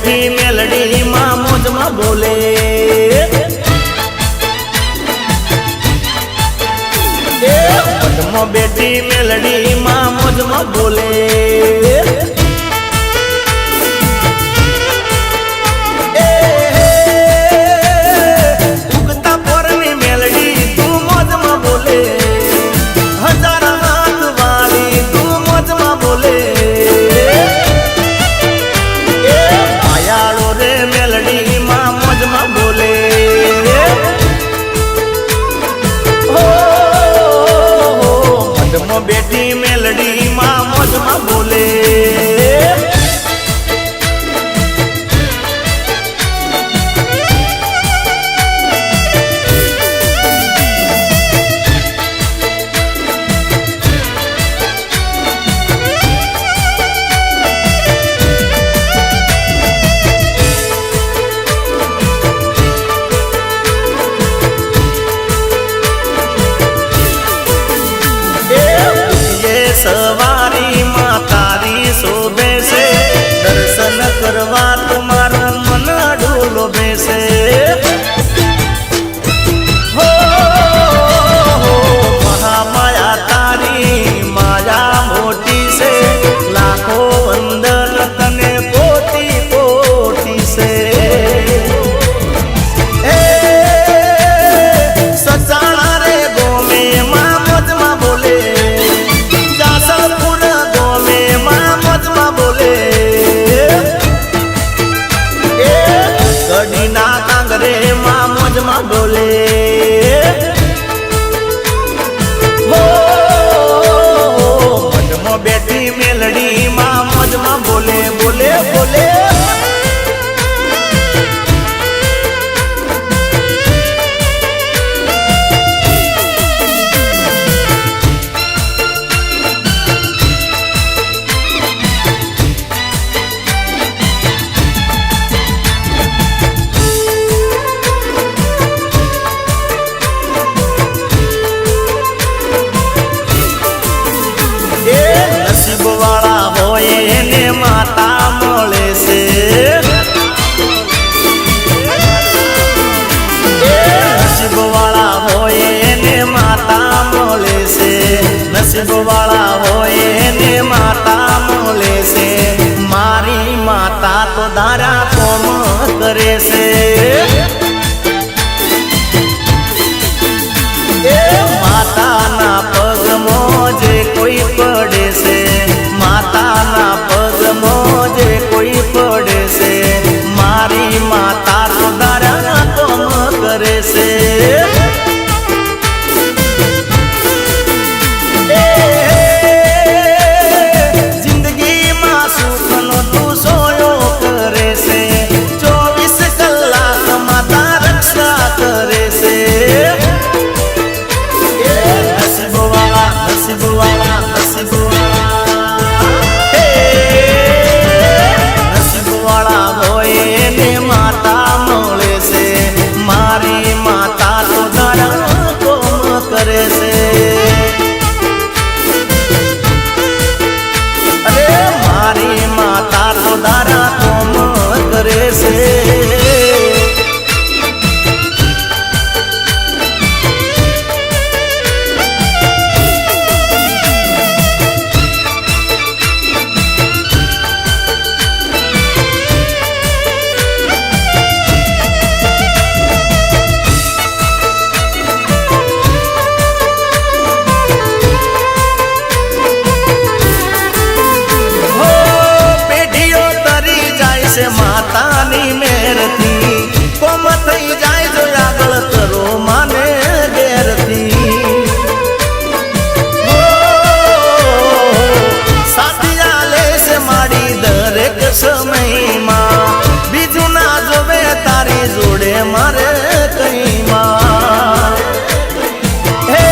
બેઠી મેલડી માં મોજમાં બોલે પદમાં બેઠી મેલડી માં મોજમાં બોલે ઉગતા પોરની મેલડી તું મોજમાં બોલે હજાર હાથ વાળી તું મોજમાં બોલે આયાળો રે મેલડી માં મોજમાં બોલે પદમાં બેઠી મેલડી માં મોજમાં બોલે સવારી માં તારી શોભે છે દર્શન કરવા તમારું મન ડોલો બેસે હો મહામાયા તારી માયા મોટી છે લાખો વંદન તને કોટી કોટી છે સચાણા રે ગોમે માં મોજમાં બોલે કડીના કાંગરે માં મોજમાં બોલે મનમાં બેઠી મેલડી માં મોજમાં બોલે બોલે બોલે વાળા હોય એને માતા મળે છે નસીબ વાળા હોય એને માતા મળે છે નસીબ વાળા હોય એને માતા મળે છે મારી માતા તો દારા કોમ કરે છે માતાના પગમાં જે કોઈ પડે છે માતાના પગમાં જે કોઈ પડે છે મારી માતા તો દારા કોમ કરે છે જિંદગીમાં સુખનો તું સોયો કરે છે 24 કલાક માતા રક્ષા કરે છે નસીબ વાળા નસીબ વાળા નસીબ વાળા હોય એને માતા મળે છે મારી માતા તો દારા કોમ કરે છે અરે મારી માતા તો દારા કોમ કરે છે માતાની મેરથી કોમ થઈ જાય જો આગળ કરો માને ઘેરથી સાથિયા લેશે માડી દરેક સમયમાં બીજું ના જોવે તારી જોડે મારે કઈમાં હે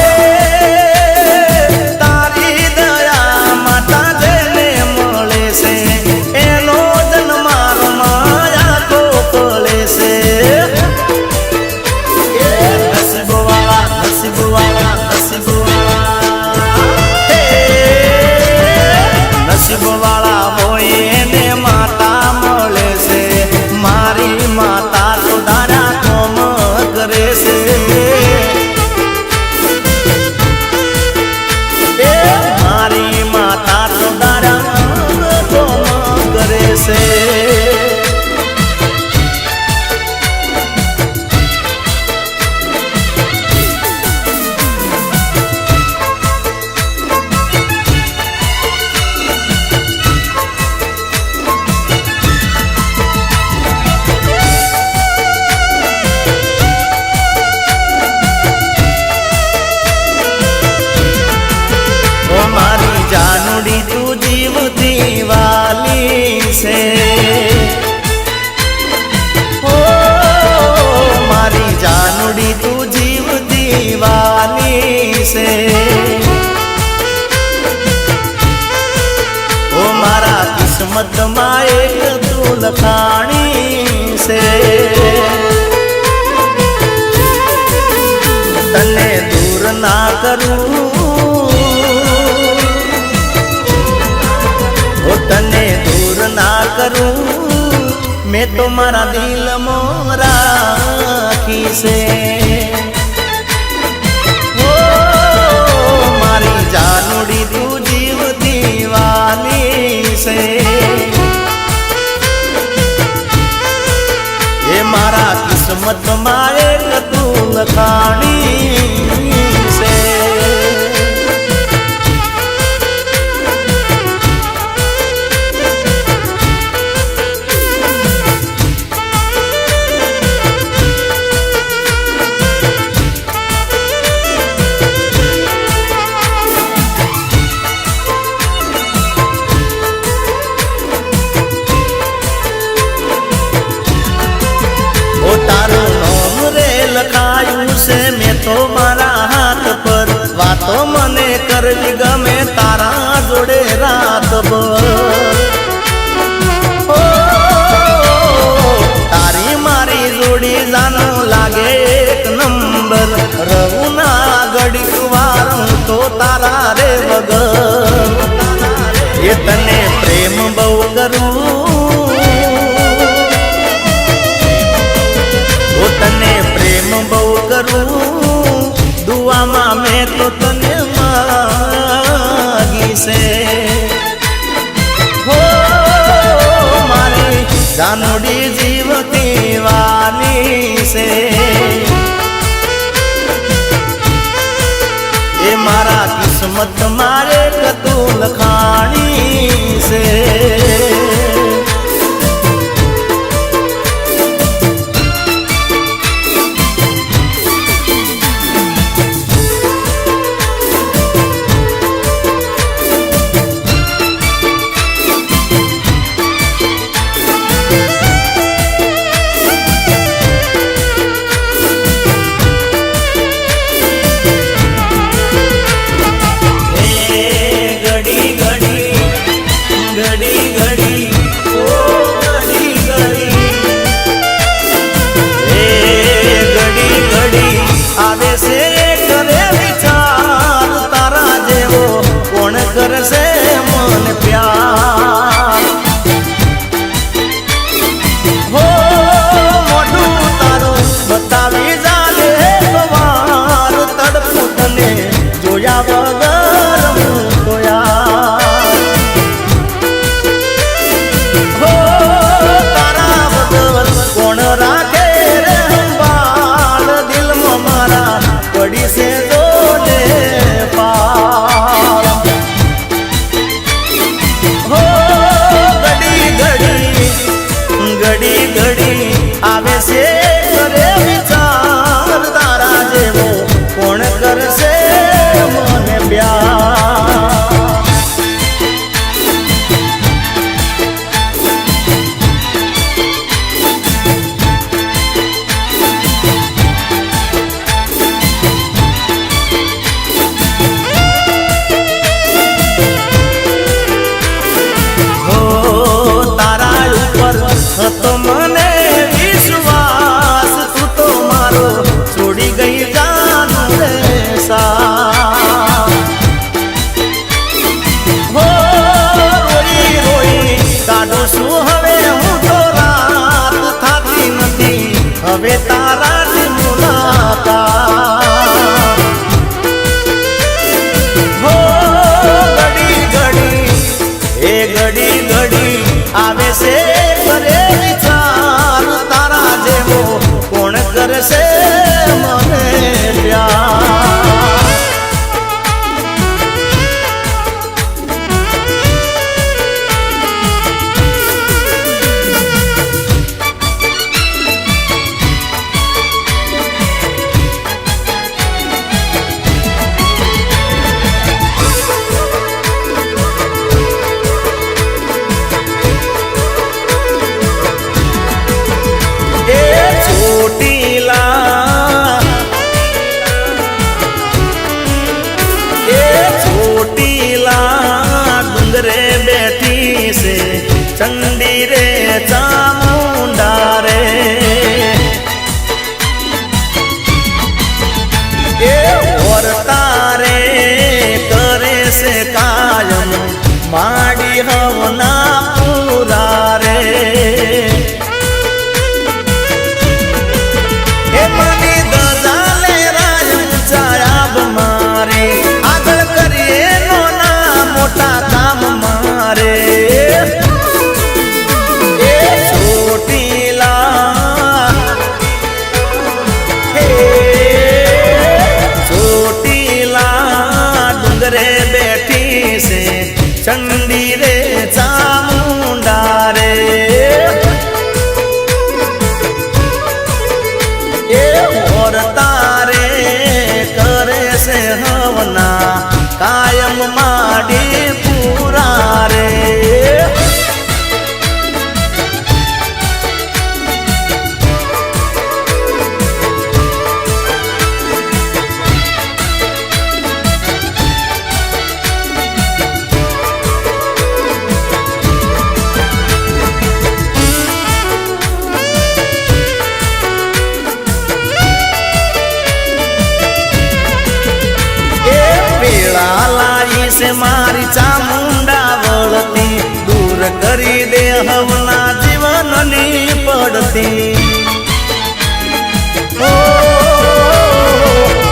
તારી દયા માતા જેને મળે છે એનો જન્મ માયા તો પડે છે કરું, તને દૂર ના કરું, મેં તો મારા દિલમાં રાખી છે. મારી જાનુડી તું જીવતી વાલી છે. એ મારા કિસ્મતમાં એક તું લખાણી છે. તારું નામ રે લખાયું છે મેં તો મારા હાથ પર. વાતો મને કરવી ગમે તારા જોડે રાતભર. તારી મારી જોડી જાનો લાગે એક નંબર. રહું ના ઘડીક વાર હું તો તારા રે વગર. એ તને પ્રેમ બહુ કરું, તને પ્રેમ બહુ કરું. દુઆમાં મેં તો તને માગી છે. હો મારી જાનુડી જીવતી વાલી છે. એ મારા કિસ્મત મારે કતું લખાણી છે. આવે છે કરે વિચાર તારા જેવો કોણ કરશે મન પ્યાર. હો મોઢું તારું બતાવી જાલે વાર. તડપું તને જોયા વગર હું તો યાર. હો તારા બદલ કોણ રાખે રે સંભાળ. દિલમાં મારા પડી છે જોડે પાર. હો ઘડી ઘડી ઘડી ઘડી આવે છે કરે વિચાર તારા જેવો કોણ કરશે મને પ્યાર. હતો મને વિશ્વાસ તું તો મારો છોડી ગઈ જાન રે સા. હો રોઈ રોઈ કાઢું છું હવે હું તો રાત. થાતી નથી હવે તારાની મુલાકાત. હો ઘડી ઘડી એ ઘડી ઘડી આવે છે કરે વિચાર તારા જેવો કોણ કરશે મને પ્યાર. કરી દે હવના જીવનની પડતી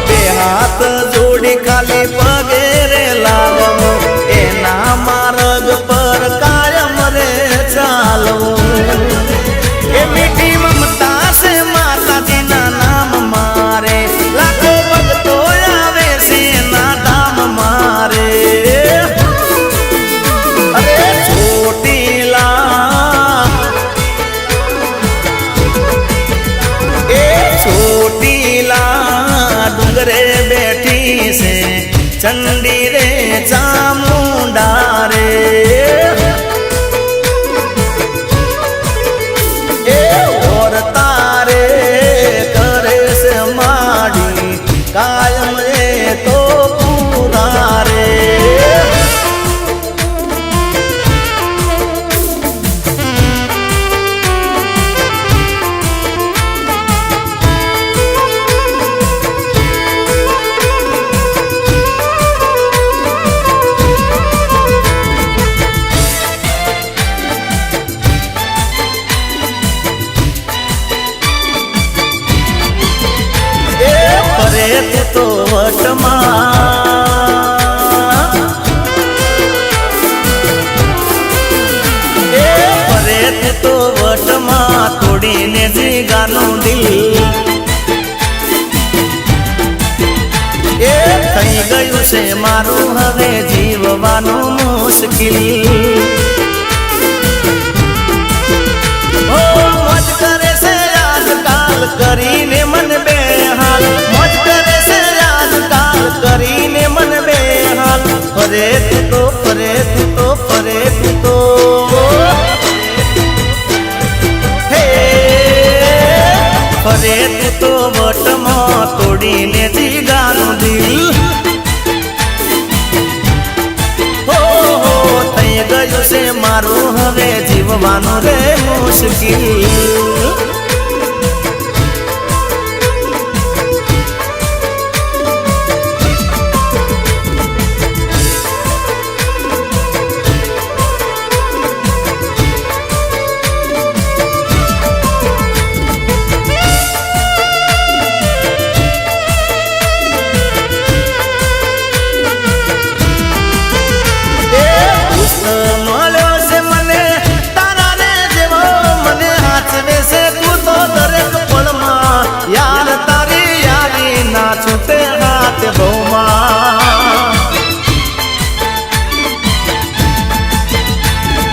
બે હાથ જોડી ખાલી પગેરે લાગવો એના માર્ગ પર કાયમ રે ચાલવું એ મીઠી મમતા છે માતાજીના નામ મારે લાખો ભક્તો આવે છે ના ધામ મારે અરે ચોટીલા એ ચોટીલા ડુંગરે બેઠી છે ચંડી રે ચામુંડા રે એ ઓર તારે કરે છે માડી કાયમ રે તો પૂરા રે રે તું તો વટમાં એ ફરે તું તો વટમાં તોડીને જીગાનું દિલ એ થઈ ગયું છે મારું હવે જીવવાનું મુશ્કેલ ઓ મજ કરે છે આજકાલ કરીને મન બેહાલ મજ કરે છે આજકાલ કરીને મન બેહાલ ફરે તું તો ફરે તું તો ફરે તું તો હે ફરે તું તો વટમાં તોડીને જીગાનું દિલ હો થઈ ગયું છે મારું હવે જીવવાનું રે મુશ્કેલ મળ્યો છે મને તારા રે જેવો મને હાચવે છે તું તો દરેક પળમાં યાર તારી યારી ના છૂટે હાથ બહુમાં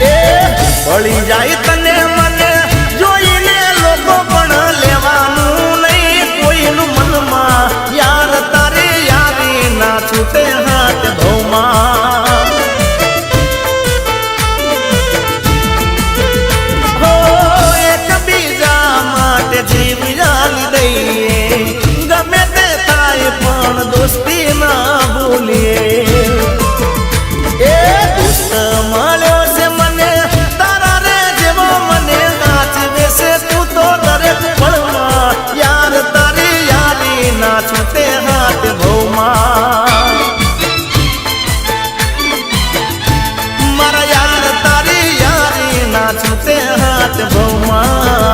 એ પડી જાય તને મને જોઈને લોકો પણ લેવાનું નહીં કોઈનું મનમાં યાર તારી યારી ના છૂટે હાથ બહુમાં જીવ જાલી દઈએ ગમે તે થાય પણ દોસ્તી ના ભૂલીએ એ દોસ્ત મળ્યો છે મને તારા રે જેવો મને સાચવે છે તું તો દરેક પળમાં યાર તારી યારી ના છૂટે હાથ બહુમાં મારા યાર તારી યારી ના છૂટે હાથ બહુમાં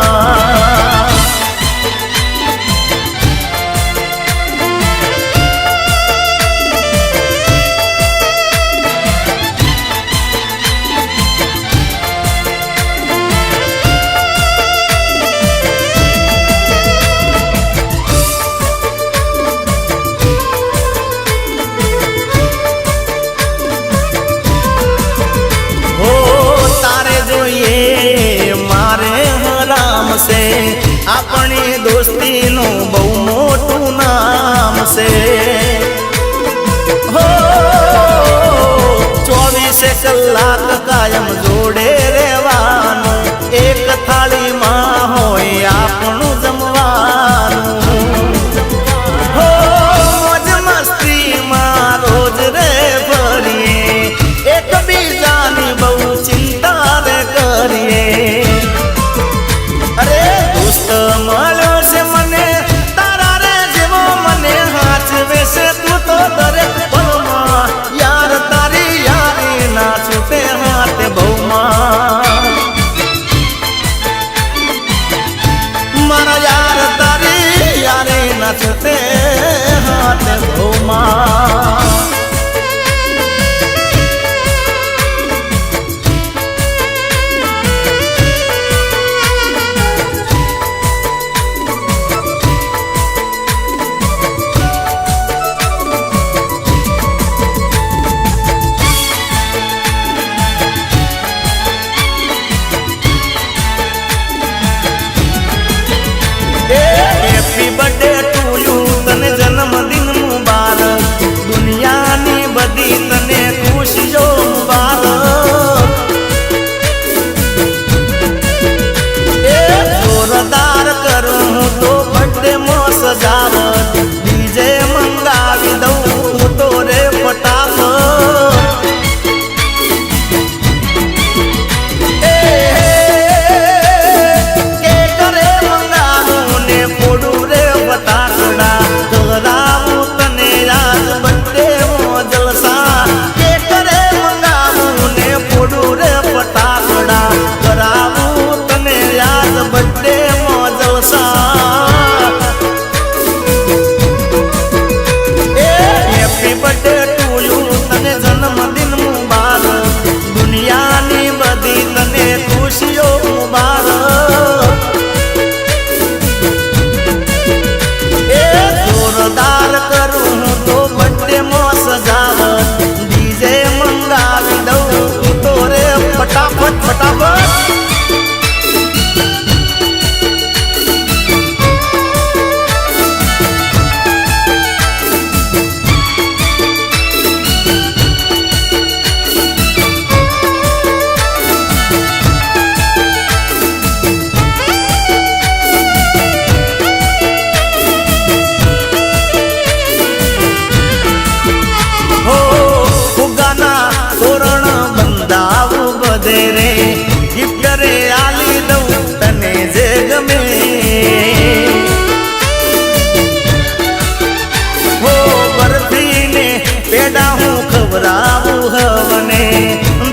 આપણી દોસ્તીનું બહુ મોટું નામ છે હો 24 કલાક કાયમ જોડે રહેવાનું એક થાળીમાં હોય આપણું જમવાનું હો મોજ મસ્તીમાં રોજ રે ફરીએ એકબીજાની બહુ ચિંતા રે કરીએ અરે દોસ્ત મળ્યો છે મને તારા રે જેવો મને હાચવે છે તું તો દરેક પળમાં યાર તારી યારી ના છૂટે હાથ બહુમાં છૂટે હાથે ભૌમાં હેપી બર્થડે ટુ યુ તને જન્મદિન મુબારક દુનિયાની બધી તને ખુશીઓ મુબારક જોરદાર કરું હું તો બર્થડે માં સજાવટ ડીજે મંગાવી દઉં હું તો રે ફટાફટ गिफ्ट रे आली दઉં તને જે ગમે હો બરફી ને પેડા હું ખવરાવું હવને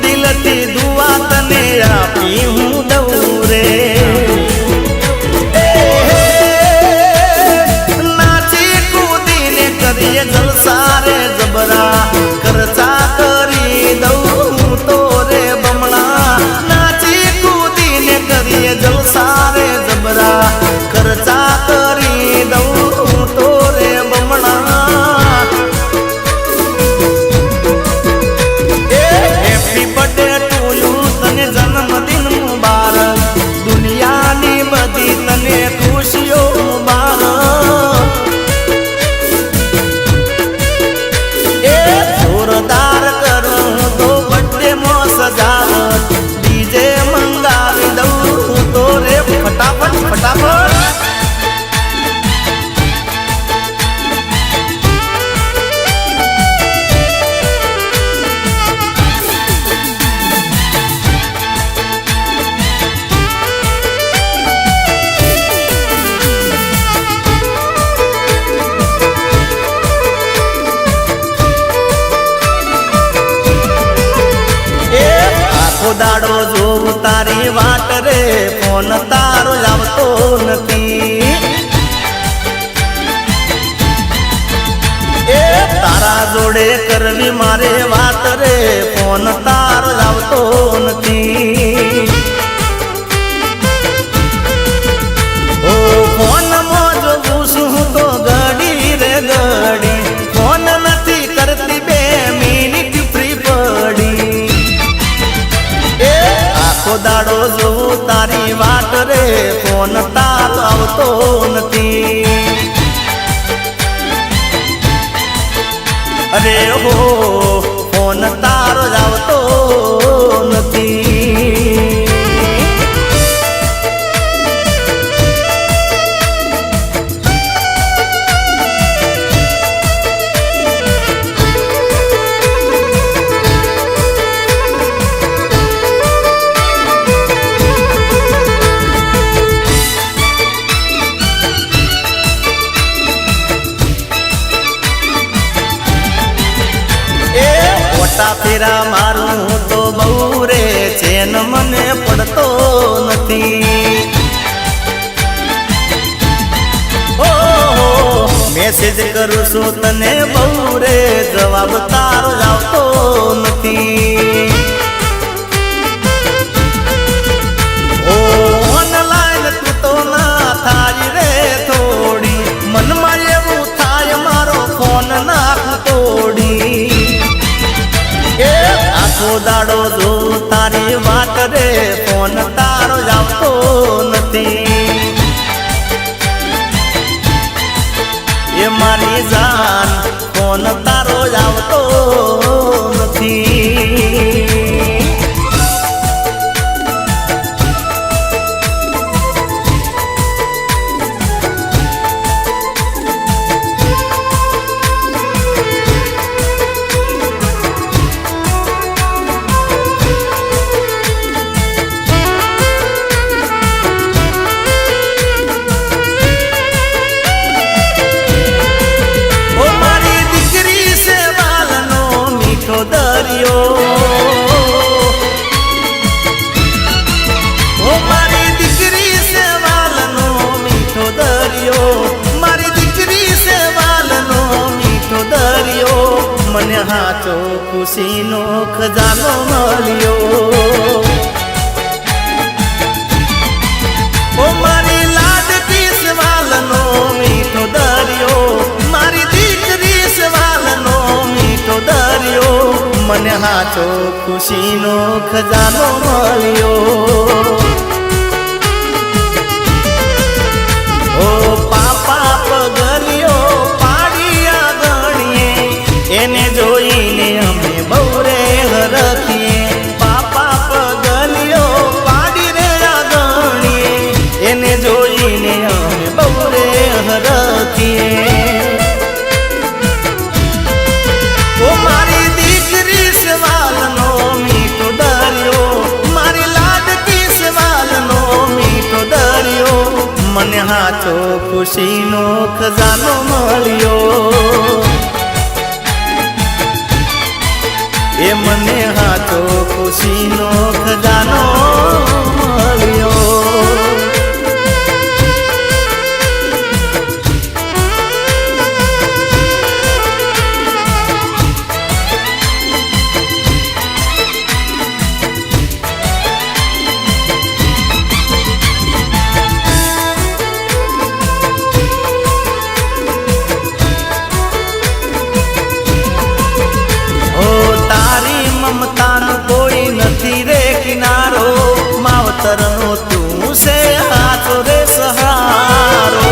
દિલથી દુઆ તને આપી હું દઉં રે નાચી કૂદીને કરીએ જલસા રે જબરા ખર્ચા કરી દઉં તો રે જલસા રે જબરા ખર્ચા કરી દઉં તો રે બમણા હેપી બર્થડે ટુ યુ તને જન્મદિન મુબારક દુનિયાની બધી તને ખુશીઓ મુબારક જોરદાર કરું તો બર્થડે માં સજાવટ ડીજે મંગાવી દઉં તો રે ફટાફટ ફટાફટ દાડો જોઉં તારી વાટ રે ફોન તારો આવતો નથી તારા જોડે કરવી મારે વાત રે ફોન તારો આવતો નથી ઓ ફોન માં જોઉં છું તો ઘડી રે ઘડી ફોન નથી કરતી 2 મિનિટ ફ્રી પડી દાડો જોઉં તારી વાટ રે ફોન તારો આવતો નથી અરે હો ફોન તારો આવતો નથી ફેરા મારું તો બહુ રે ચેન મને પડતો નથી ઓ મેસેજ કરું છું તને બહુ રે જવાબ તારો જ આવતો નથી. ઓ ઓનલાઈન તું તો ના થાય રે થોડી, મનમાં એવું થાય મારો ફોન નાખ તોડી. એ આખો દાડો જો તારી વાત રે ફોન તારો જ આવતો નથી. એ મારી જાન ફોન તારો જ આવતો નથી. મને હાચો ખુશીનો ખજાનો મળ્યો. ઓ મારી લાડકી સવાલનો મીઠો દરિયો, મારી દીકરી સવાલનો મીઠો દરિયો. મને હાચો ખુશીનો ખજાનો મળ્યો. ઓ પાપા પગલિયો પાડિયા ગણીએ, એને જોઈને અમે બહુ રે હરખીએ. પાપા પગલિયો પાડી રે ગણીએ, એને જોઈને અમે બહુ રે હરખીએ. ઓ મારી દીકરી સવાલનો મીઠો દરિયો, મારી લાડકી સવાલનો મીઠો દરિયો. મને હાચો ખુશીનો ખજાનો મળ્યો. એ મને હાચો ખુશીનો ખજાનો મળ્યો. મમતાનો કોઈ નથી રે કિનારો, માવતરનો તું છે હાચો રે સહારો.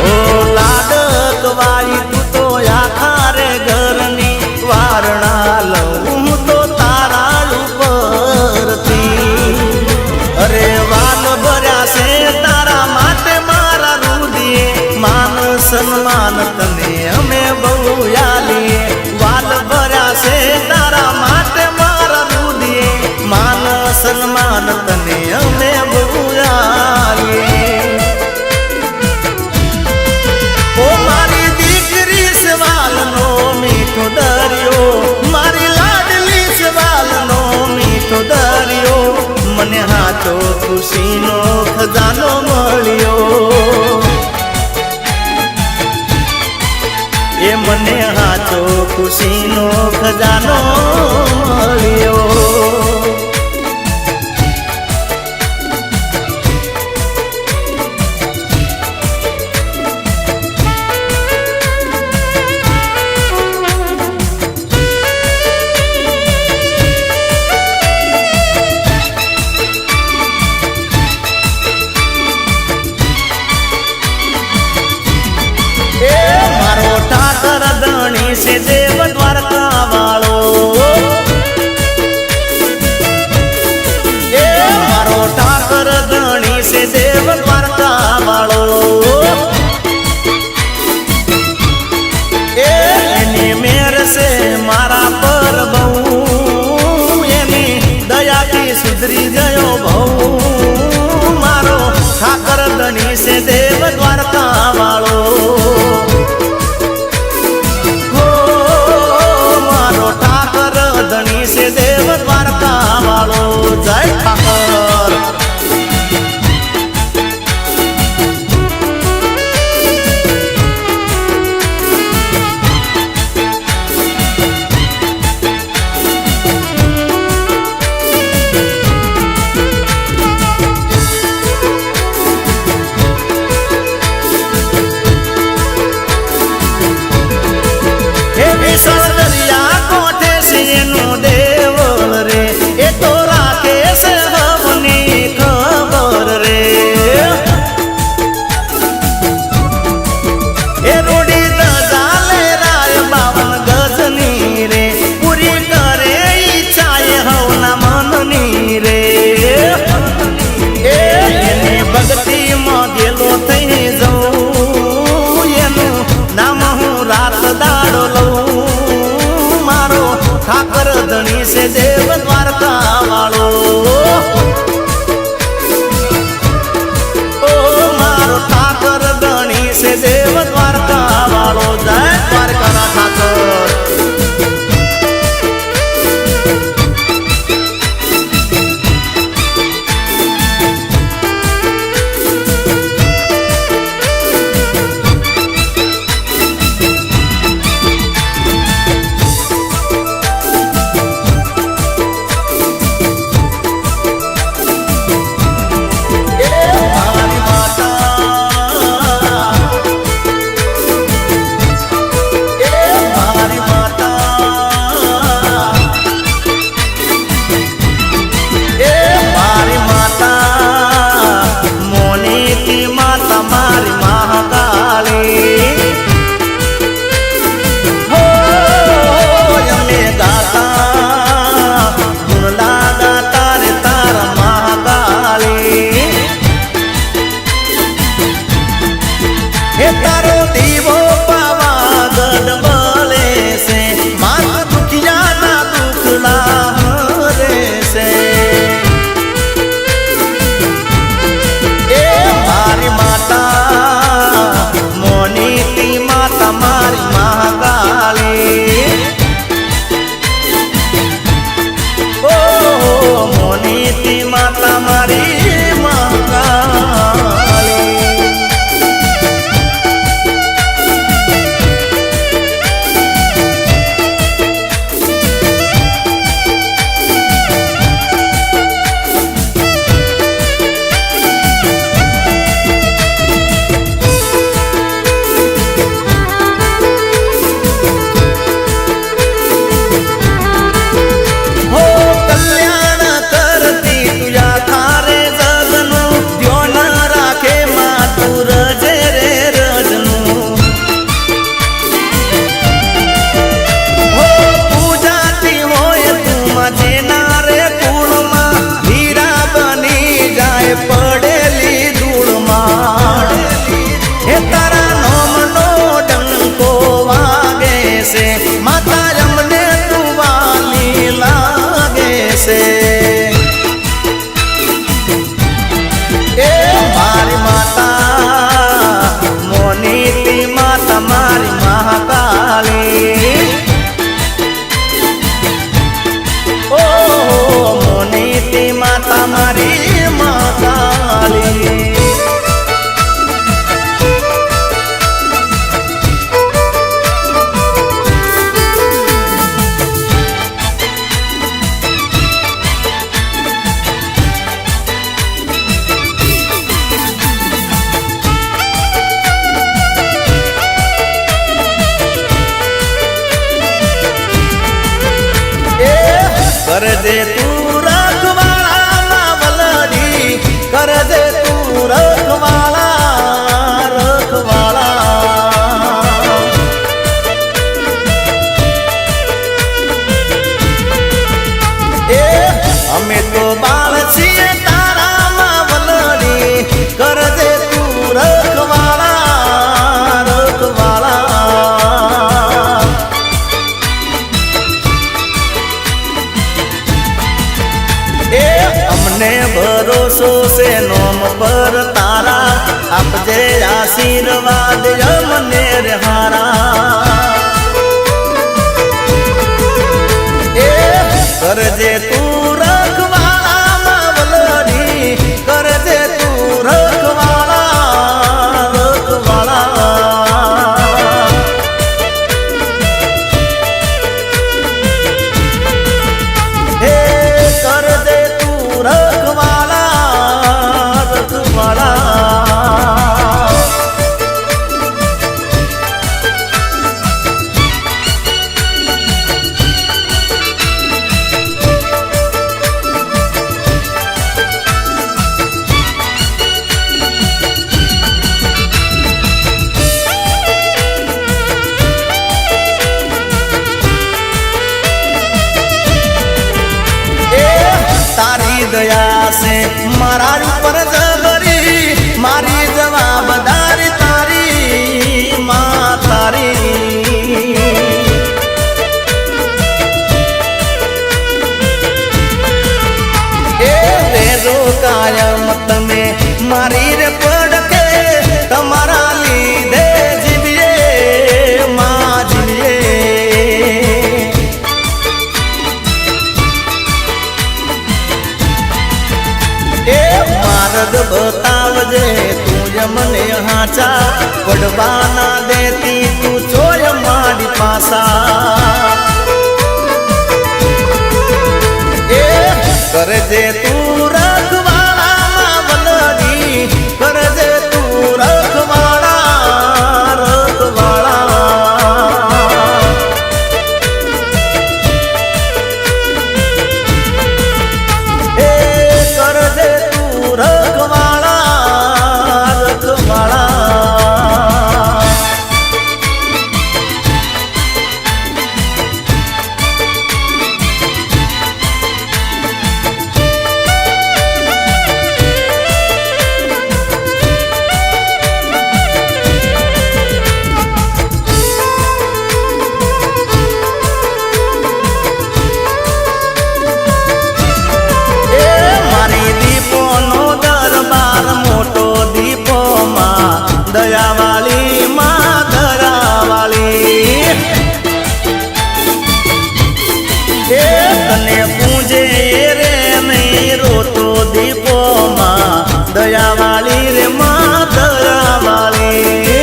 ઓ લાડકવાઈ તું તો આખા રે ઘરની, વારણા લઉં તો તારા ઉપરથી. અરે વાલ ભર્યા છે તારા માટે મારા રુદિએ, માન સન્માન તને અમે બહુ યાલીએ. વાલ ભર્યા છે તારા માટે મારા રુદિએ, માન સન્માન તને અમે બહુ યાલીએ. ઓ મારી દીકરી સવાલનો મીઠો દરિયો, મારી લાડલી સવાલનો મીઠો દરિયો. મને હાચો ખુશીનો ખજાનો મળ્યો. એ મને હાચો ખુશીનો ખજાનો મળ્યો. ધણી છે દેવ દ્વારકા વાળો, એ મારો ઠાકર ધણી છે દેવ દ્વારકા વાળો. એની મેર છે મારા પર બહુ, એની દયાથી સુધરી ગયો બહુ. મારો ઠાકર ધણી છે દેવ દ્વારકા વાળો. કરજે તું રખવાળા વલડી કરજે તું રખવાળા એ અમે તો બાળ છીએ તારામાં વલડી કરજે તું રખવાળા અમને ભરોસો છે નોમ પર તારા આપજે આશીર્વાદ અમને રે હારા એ કરજે તું રખવાળા વલડી કરજે તું રખવાળા હે કરજે રખવાળા તારી દયા છે મારા ઉપર જબરી મારી જવાબદારી તારી માં તારી એ રેજો કાયમ તમે મારી રે પડકે તમારા લીધે જીવીએ માં જીવીએ એ માર્ગ બતાવજે તું મને હાચા પડવા ના દેતી તું ચોય મારી પાસા એ કરજે તું રખવાળા વલડી કરજે તું રખવાળા એ કરજે રખવાળા દયાવાળી માં દયાવાળી એ તને પૂજે રે નહીં રોતો દીપો માં દયાવાળી રે માં દયાવાળી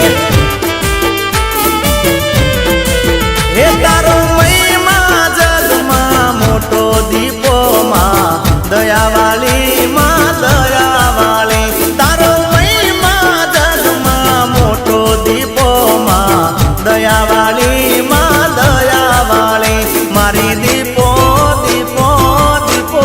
એ તારો મહિમા જગમાં મોટો દીપો માં દયાવાળી માં દયાવાળી તારો દયાવાળી માં દયાવાળી મારી દીપો દીપો દીપો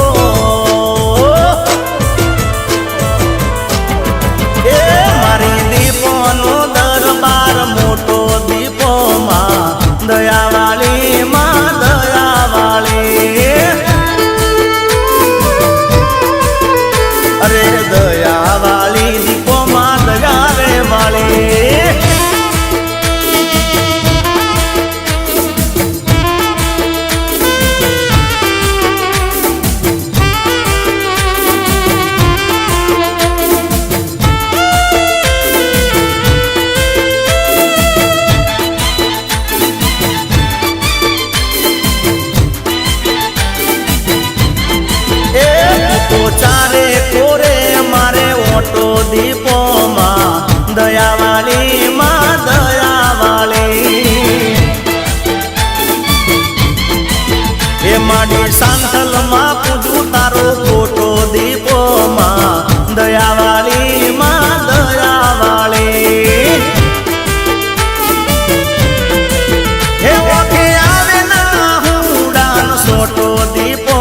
એ મારી દીપો નો દરબાર મોટો દીપો માં દયાવાળી માં દયાવાળી અરે દયાવાળી દીપો માં દયા રે વાળી ચારે કોરે મારે ઓટો દીપો માં દયાવાળી માં દયાવાળી એ માડી સાંથલ માં પૂજું તારો ફોટો દીપો માં દયાવાળી માં દયાવાળી હે ઓકે આવે ના હુડાન સોટો દીપો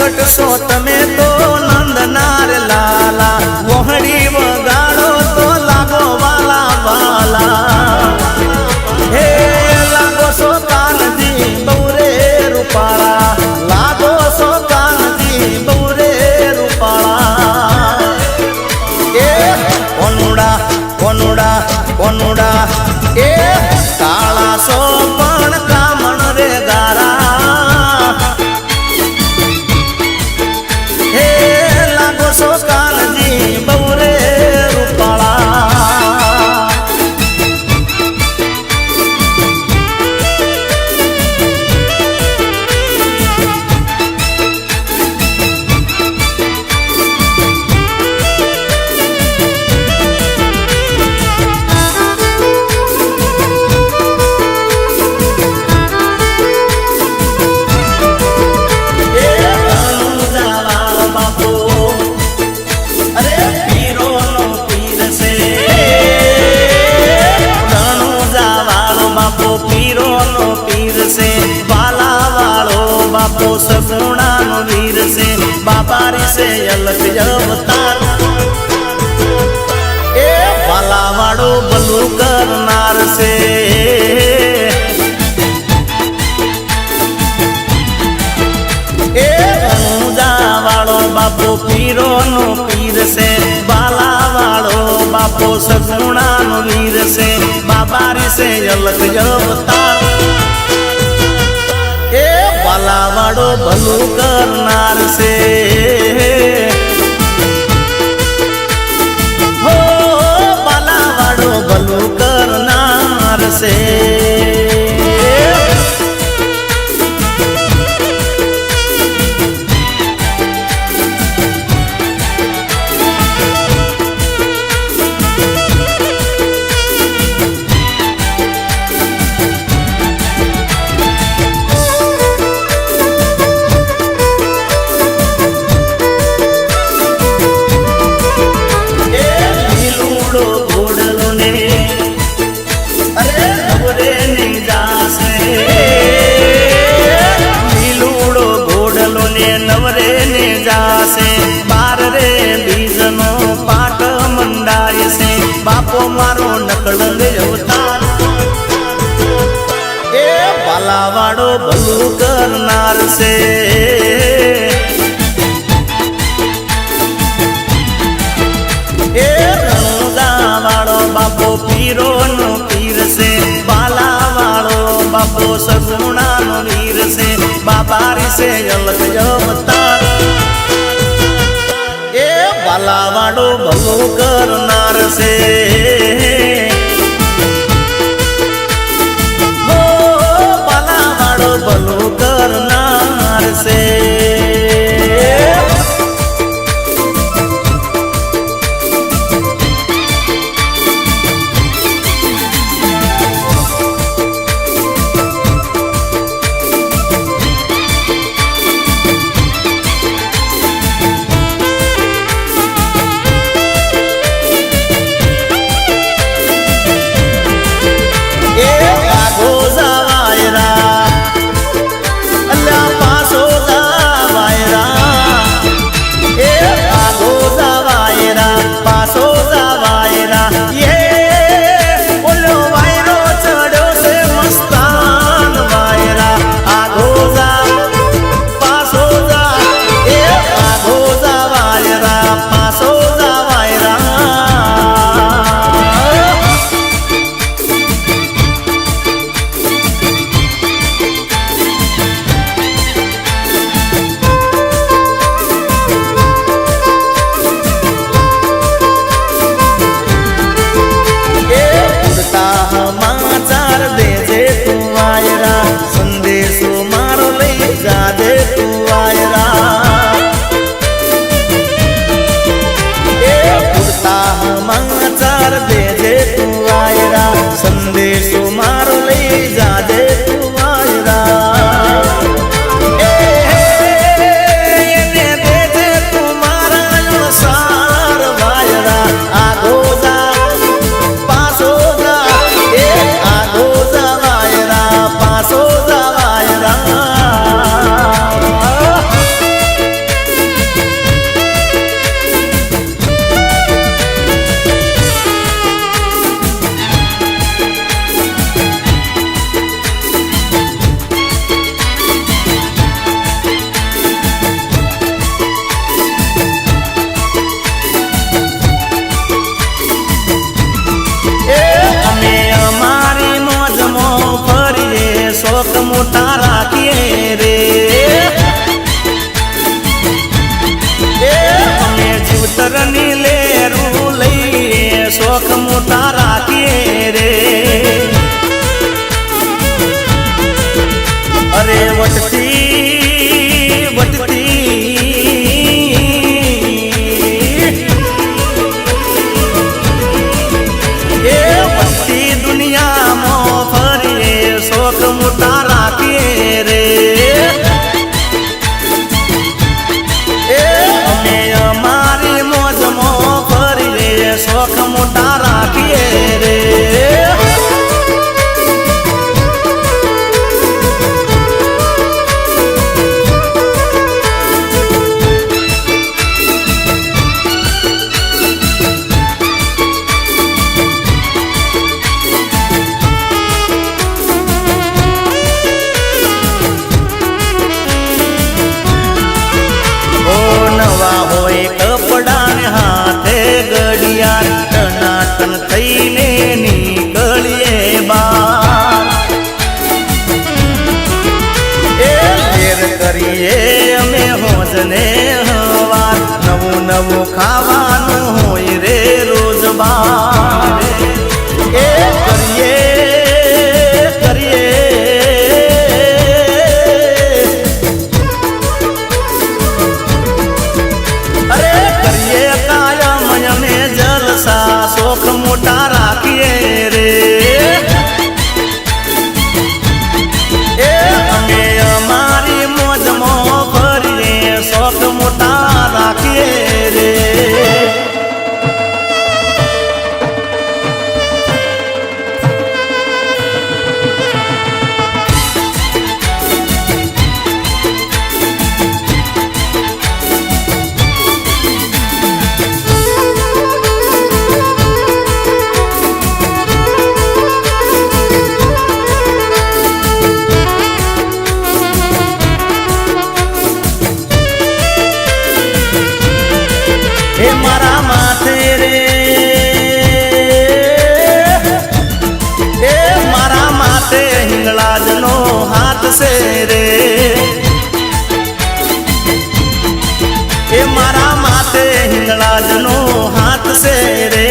પ્રગટશો તમે તો નંદનાર લાલા વહડી વગાડો તો લાગો વાલા વાલા હે લાગો સો કાનજી બહુરે રૂપાળા લાગો સો કાનજી બહુરે રૂપાળા એ કોનુડા કોનુડા કોનુડા એ કાળા સો પણ કામણ રે ગારા હે લાગો સો કાનજી બહુરે રૂપાળા બાપો સગુણાનો વીર છે બાબા રિસે અલગ અવતાર એ વાલાવાળો ભલું કરનાર છે એ રણુજાવાળો બાપો પીરોનો પીર છે બાલાવાળો બાપો સગુણાનો વીર છે બાબા રિસે અલગ અવતાર એ વાલાવાળો ભલું કરનાર છે હો વાલાવાળો ભલું કરનાર છે બાપો મારો નકળંગ અવતાર એ વાલાવાળો ભલું કરનાર છે એ રણુજાવાળો બાપો પીરોનો પીર છે બાલાવાળો બાપો સગુણાનો વીર છે બાબા રિસે અલગ અવતાર એ વાલાવાળો ભલું કરનાર છે હો વાલાવાળો ભલું કરનાર છે છે રે એ મારા માથે હિંગળાજનો હાથ છે રે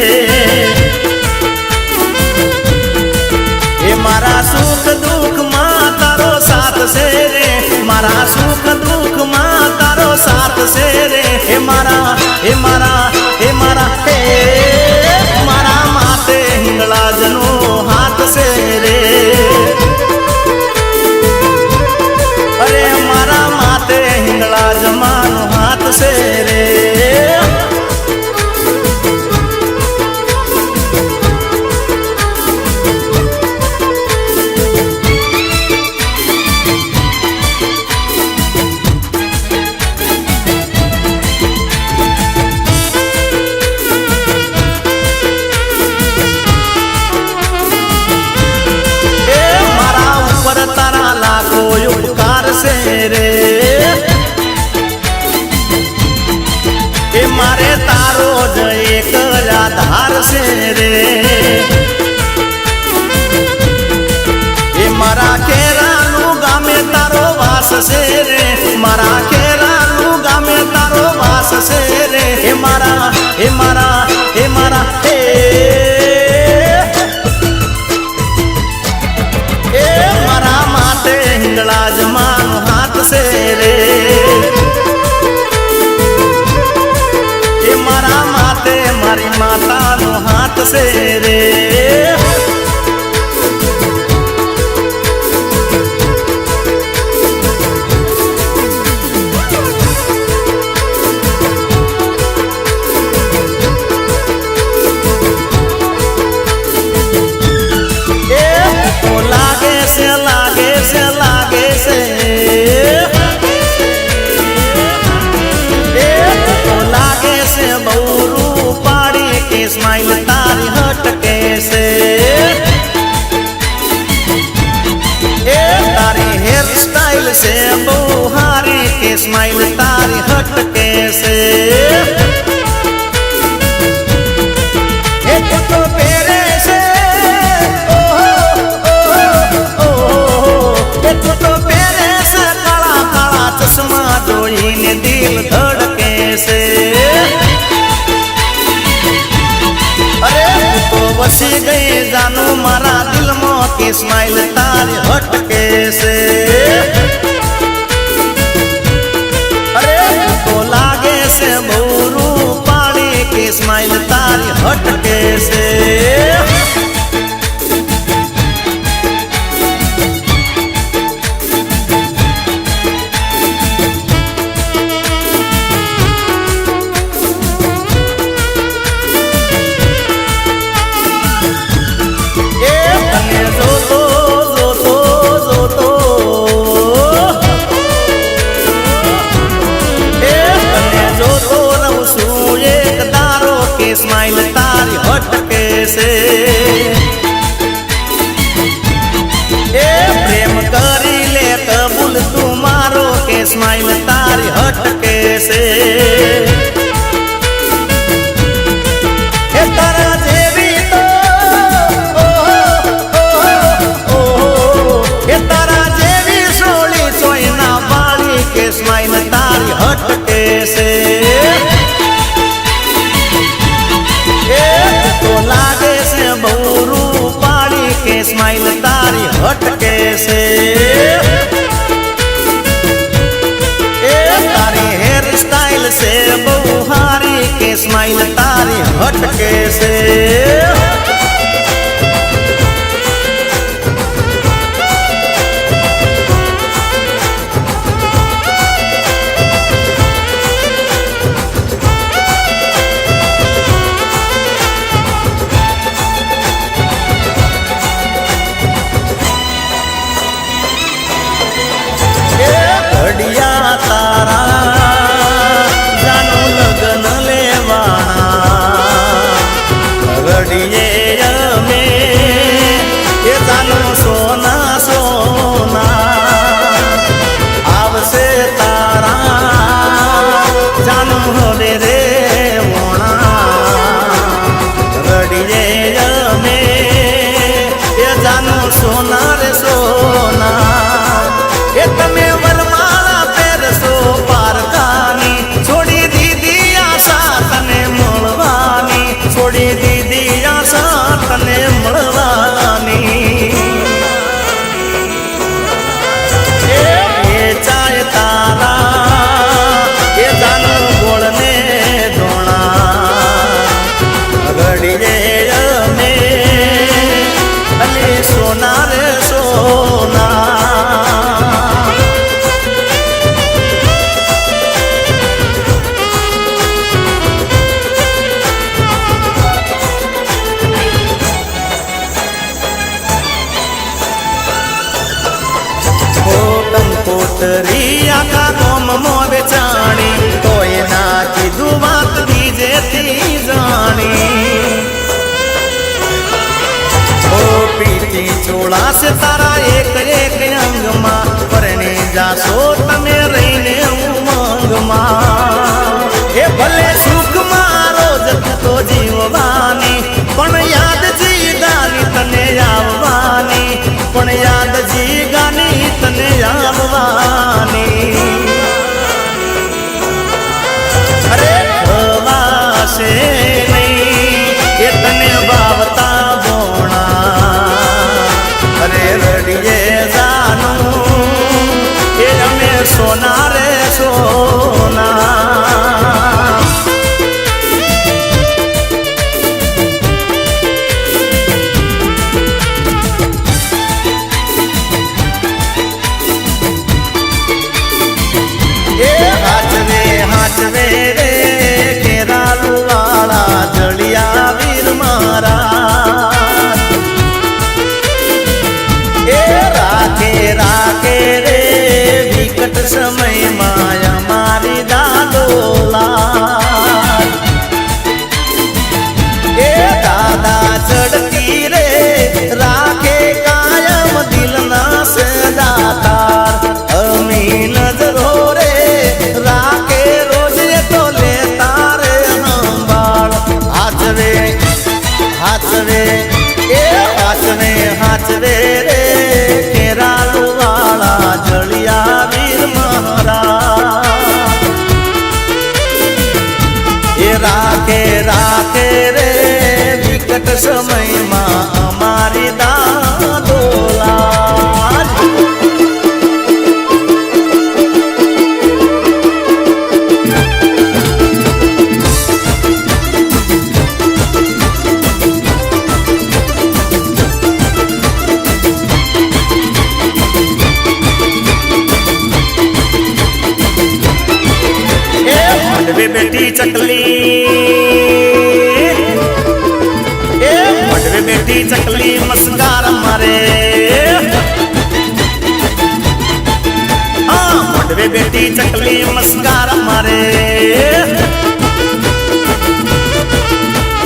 એ મારા સુખ દુઃખમાં તારો સાથ છે રે મારા સુખ દુઃખમાં તારો સાથ છે રે એ મારા એ મારા એ મારા હે મારા માથે હિંગળાજનો હાથ છે રે અરે મારા માથે હિંગળાજમાનો હાથ છે રે રે એ મારે તારો જ એક આધાર છે રે એ મારા ખેરાનું ગામે તારો વાસ છે રે મારા ખેરાનું ગામે તારો વાસ છે રે એ મારા એ મારા એ મારા એ મારા માટે હિંગળાજમાનો હાથ છે રે એ મારા માથે મારી માતાનો હાથ છે રે स्माइल तारी हटके से ए तारी हेयर स्टाइल से बुहारी के स्माइल तारी हटके से एक तो पेरे से एक तो पेरे से काला काला चश्मा जोड़ीने दिल धड़के से वसी गई जानू मारा दिल में की स्माइल तारी हटके से अरे तो लागे से बहुरू पानी की स्माइल तारी हटके से स्माइल तारी हटके से ए प्रेम करी ले कबूल तुम्हारो के स्माइल तारी हटके से ए तारा जेवी तो ए तारा जेवी सोली सोयना बाली के स्माइल तारी हटके से लागे से बहुरू पाड़ी के स्माइल तारी हटके से ए तारी हेयर स्टाइल से बहुहारी के स्माइल तारी हटके से घड़िया तारा जानू लगन लेवाना જોડાશે તારા એક એક અંગમાં પરણી જાશો તમે રહીને ઉમંગમાં એ ભલે સુખમાં રોજ તો જીવવાની પણ યાદ જીગાની તને આવવાની પણ યાદ જીગાની તને આવવાની અરે ખવાશે નહીં એ તને વાવતા અરે રડીએ જાનું એ અમે સોના રે સોના એ હાચવે રે કેરાલુ વાળા જળિયા વીર મારા રાખે રે વિકટ સમયમાં અમારી દાદોલા એ દાદા ચડતી રે રાખે કાયમ દિલના સદાતાર અમી નજરો રે રાખે રોજ તો લેતા રે સંભાળ હાચવે હાચવે રે કેરાલુ વાળા જળિયા વીર મહારાજ એ રાખે રે વિકટ સમયમાં અમારી દાદોલા બેટી ચકલી એ મડવે બેટી ચકલી મસ્કાર મારે હા મડવે બેટી ચકલી મસ્કાર મારે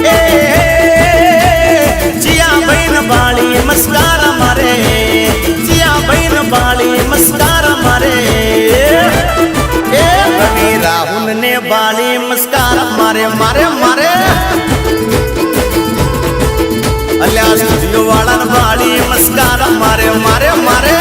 એ જીયા બહેન બાળી મસ્કાર મારે જીયા બહેન બાળી મસ્કાર મારે રાહુલ ને બાળી મસ્કાર મારે મારે મારે અલ્યા સુજલો વાળા બાળી મસ્કાર મારે મારે મારે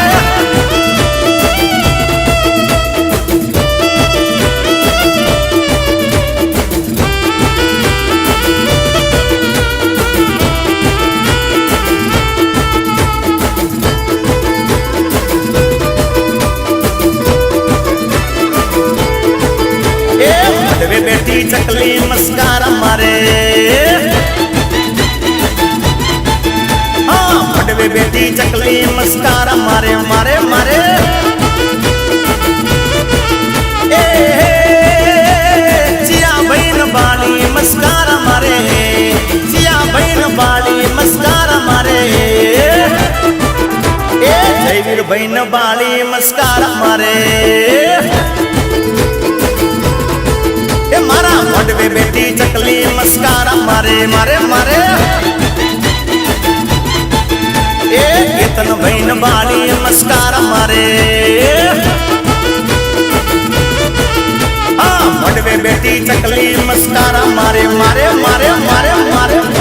બેટી ચકલી મસ્કાર મારે હા મડવે બેટી ચકલી મસ્કાર મારે મારે મારે એ જીયા બહેન બાળી મસ્કાર મારે જીયા બહેન બાળી મસ્કાર મારે એ જયવીર બહેન બાળી મસ્કાર મારે એ મારા મડવે બેટી ચકલી મસ્કાર મારે મારે મારે એ કેતન બહેન બાળી મસ્કાર મારે હા મડવે બેટી ચકલી મસ્કાર મારે મારે મારે મારે મારે